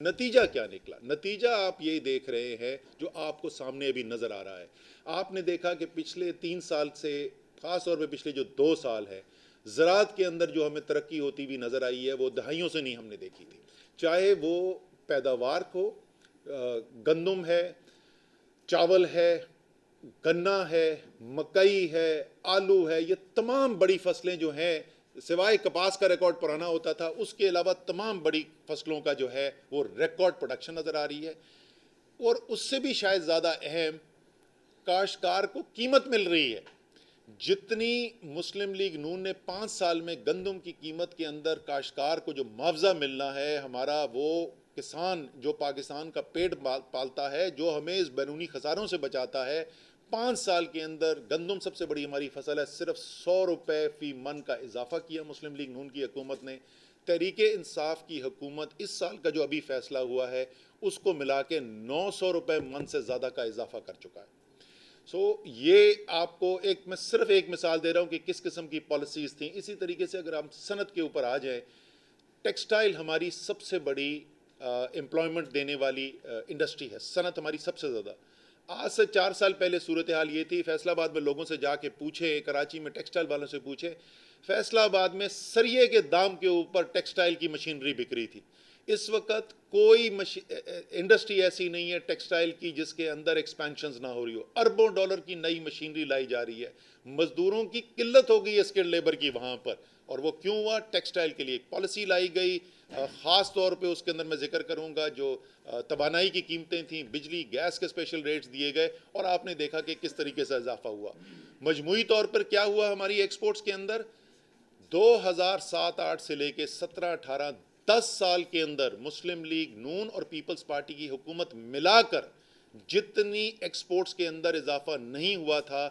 नतीजा क्या निकला? नतीजा आप यही देख रहे हैं जो आपको सामने अभी नज़र आ रहा है। आपने देखा कि पिछले 3 साल से, ख़ास तौर पे पिछले जो 2 साल है, ज़राअत के अंदर जो हमें तरक्की होती हुई नज़र आई है वो दहाइयों से नहीं हमने देखी थी। चाहे वो पैदावार हो, गंदम है, चावल है, गन्ना है, मकई है, आलू है, ये तमाम बड़ी फसलें जो हैं, सिवाय कपास का रिकॉर्ड पुराना होता था, उसके अलावा तमाम बड़ी फसलों का जो है वो रिकॉर्ड प्रोडक्शन नज़र आ रही है। और उससे भी शायद ज़्यादा अहम, काश्तकार को कीमत मिल रही है। जितनी मुस्लिम लीग नून ने 5 साल में गंदम की कीमत के अंदर काश्तकार को जो मुआवजा मिलना है, हमारा वो किसान जो पाकिस्तान का पेट पालता है, जो हमें इस बैरूनी खसारों से बचाता है, 5 साल के अंदर गंदम सबसे बड़ी हमारी फसल है, सिर्फ 100 रुपये फ़ी मन का इजाफा किया मुस्लिम लीग नून की हुकूमत ने। तहरीक इंसाफ की हुकूमत इस साल का जो अभी फैसला हुआ है उसको मिला के 900 रुपये मन से ज़्यादा का इजाफा कर चुका है। ये आपको मैं सिर्फ एक मिसाल दे रहा हूँ कि किस किस्म की पॉलिसीज़ थी। इसी तरीके से अगर हम सनत के ऊपर आ जाएं, टेक्सटाइल हमारी सबसे बड़ी एम्प्लॉयमेंट देने वाली इंडस्ट्री है, सनत हमारी सबसे ज़्यादा। आज से 4 साल पहले सूरत हाल ये थी, फैसलाबाद में लोगों से जाके पूछे, कराची में टेक्सटाइल वालों से पूछे, फैसलाबाद में सरिये के दाम के ऊपर टेक्सटाइल की मशीनरी बिक रही थी। इस वक्त कोई इंडस्ट्री ऐसी नहीं है टेक्सटाइल की जिसके अंदर एक्सपेंशन ना हो रही हो। अरबों डॉलर की नई मशीनरी लाई जा रही है। मजदूरों की किल्लत हो गई है स्किल्ड लेबर की वहाँ पर, और वो क्यों हुआ? टेक्सटाइल के लिए एक पॉलिसी लाई गई। ख़ास तौर पे उसके अंदर मैं जिक्र करूँगा जो तवानाई की कीमतें थीं, बिजली गैस के स्पेशल रेट्स दिए गए, और आपने देखा कि किस तरीके से इजाफा हुआ। मजमूई तौर पर क्या हुआ हमारी एक्सपोर्ट्स के अंदर? 2007-8 से लेके 17-18 10 साल के अंदर मुस्लिम लीग नून और पीपल्स पार्टी की हुकूमत मिलाकर जितनी एक्सपोर्ट्स के अंदर इजाफा नहीं हुआ था,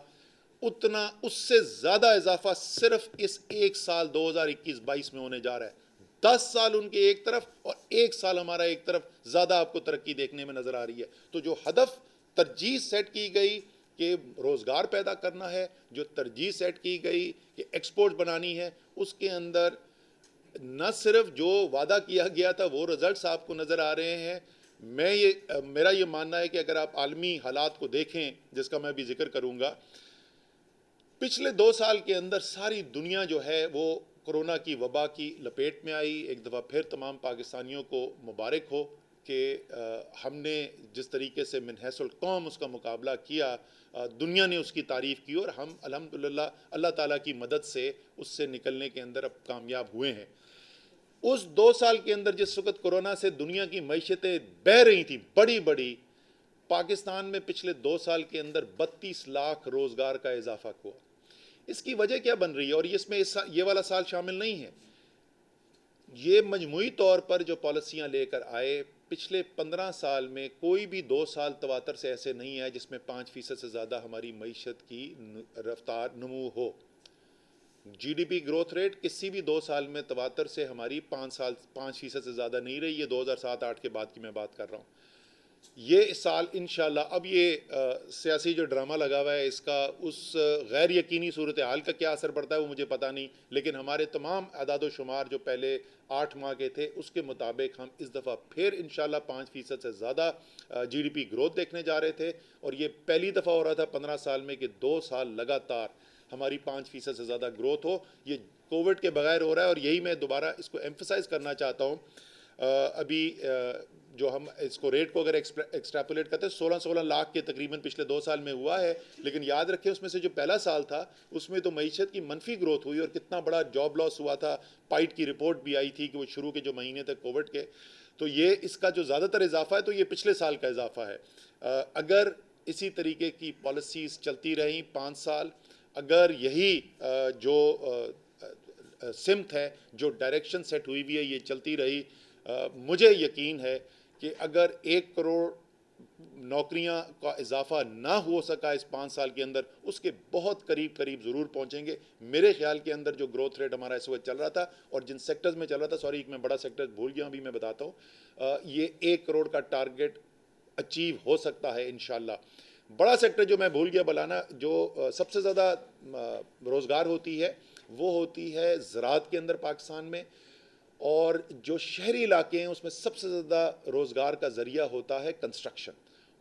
उतना उससे ज़्यादा इजाफा सिर्फ इस एक साल 2021-22 में होने जा रहा है। 10 साल उनके एक तरफ और 1 साल हमारा एक तरफ, ज़्यादा आपको तरक्की देखने में नज़र आ रही है। तो जो हदफ तरजीह सेट की गई कि रोज़गार पैदा करना है, जो तरजीह सेट की गई कि एक्सपोर्ट बनानी है, उसके अंदर न सिर्फ जो वादा किया गया था वो रिजल्ट्स आपको नज़र आ रहे हैं। मेरा ये मानना है कि अगर आप आलमी हालात को देखें, जिसका मैं भी जिक्र करूँगा, पिछले 2 साल के अंदर सारी दुनिया जो है वो कोरोना की वबा की लपेट में आई। एक दफ़ा फिर तमाम पाकिस्तानियों को मुबारक हो कि हमने जिस तरीके से मिनहसुल कौम उसका मुकाबला किया, दुनिया ने उसकी तारीफ़ की, और हम अल्हम्दुलिल्लाह अल्लाह ताला की मदद से उससे निकलने के अंदर अब कामयाब हुए हैं। उस 2 साल के अंदर जिस वक्त कोरोना से दुनिया की मईशतें बह रही थी बड़ी बड़ी, पाकिस्तान में पिछले 2 साल के अंदर 32 लाख रोज़गार का इजाफा हुआ। इसकी वजह क्या बन रही है? और इसमें ये वाला साल शामिल नहीं है। ये मजमूई तौर पर जो पॉलिसियाँ लेकर आए, पिछले 15 साल में कोई भी 2 साल तवातर से ऐसे नहीं है जिसमें 5% से ज़्यादा हमारी मईशत की रफ्तार नमू हो। जीडीपी ग्रोथ रेट किसी भी 2 साल में तवातर से हमारी 5% से ज़्यादा नहीं रही। ये 2007-8 के बाद की मैं बात कर रहा हूँ। ये साल इंशाल्लाह, अब ये सियासी जो ड्रामा लगा हुआ है इसका उस गैर यकीनी सूरत हाल का क्या असर पड़ता है वो मुझे पता नहीं, लेकिन हमारे तमाम अदाद शुमार जो पहले 8 माह के थे उसके मुताबिक हम इस दफ़ा फिर इंशाल्लाह 5% से ज़्यादा जीडीपी ग्रोथ देखने जा रहे थे। और ये पहली दफ़ा हो रहा था 15 साल में कि 2 साल लगातार हमारी 5% से ज़्यादा ग्रोथ हो। ये कोविड के बगैर हो रहा है, और यही मैं दोबारा इसको एम्फसाइज़ करना चाहता हूँ। अभी जो हम इसको रेट को अगर एक्सट्रापोलेट करते हैं, 16 लाख के तकरीबन पिछले 2 साल में हुआ है। लेकिन याद रखें उसमें से जो पहला साल था उसमें तो मईशत की मनफी ग्रोथ हुई और कितना बड़ा जॉब लॉस हुआ था। पाइट की रिपोर्ट भी आई थी कि वो शुरू के जो महीने थे कोविड के, तो ये इसका जो ज़्यादातर इजाफा है तो ये पिछले साल का इजाफा है। अगर इसी तरीके की पॉलिसीज़ चलती रहीं 5 साल, अगर यही जो सिमत है, जो डायरेक्शन सेट हुई हुई है, ये चलती रही, मुझे यकीन है कि अगर 1 करोड़ नौकरियां का इजाफा ना हो सका इस 5 साल के अंदर, उसके बहुत करीब करीब ज़रूर पहुंचेंगे। मेरे ख्याल के अंदर जो ग्रोथ रेट हमारा इस वक्त चल रहा था और जिन सेक्टर्स में चल रहा था, सॉरी मैं बड़ा सेक्टर भूल गया, अभी मैं बताता हूँ, ये 1 करोड़ का टारगेट अचीव हो सकता है इंशाल्लाह। बड़ा सेक्टर जो मैं भूल गया बनाना, जो सबसे ज़्यादा रोज़गार होती है वो होती है ज़राअत के अंदर पाकिस्तान में। اور جو شہری علاقے ہیں اس میں سب سے زیادہ روزگار کا ذریعہ ہوتا ہے کنسٹرکشن.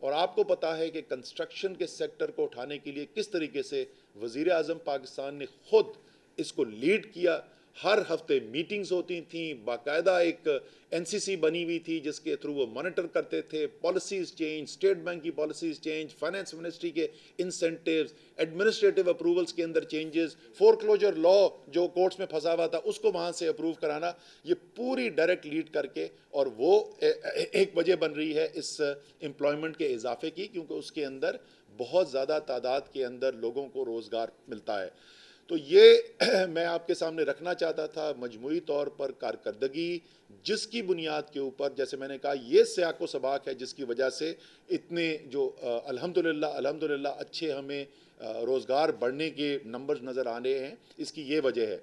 اور آپ کو پتہ ہے کہ کنسٹرکشن کے سیکٹر کو اٹھانے کے لیے کس طریقے سے وزیر اعظم پاکستان نے خود اس کو لیڈ کیا. ہر ہفتے میٹنگز ہوتی تھیں, باقاعدہ ایک NCC بنی ہوئی تھی جس کے تھرو وہ مانیٹر کرتے تھے, پالیسیز چینج, اسٹیٹ بینک کی پالیسیز چینج, فائنانس منسٹری کے انسینٹیوز, ایڈمنسٹریٹو اپروولز کے اندر چینجز, فور کلوجر لا جو کورٹس میں پھنسا ہوا تھا اس کو وہاں سے اپروو کرانا, یہ پوری ڈائریکٹ لیڈ کر کے. اور وہ ایک وجہ بن رہی ہے اس امپلائمنٹ کے اضافے کی, کیونکہ اس کے اندر بہت زیادہ تعداد کے اندر لوگوں کو روزگار ملتا ہے. تو یہ میں آپ کے سامنے رکھنا چاہتا تھا مجموعی طور پر کارکردگی جس کی بنیاد کے اوپر, جیسے میں نے کہا, یہ سیاق و سباق ہے جس کی وجہ سے اتنے جو الحمدللہ اچھے ہمیں روزگار بڑھنے کے نمبرز نظر آ رہے ہیں. اس کی یہ وجہ ہے.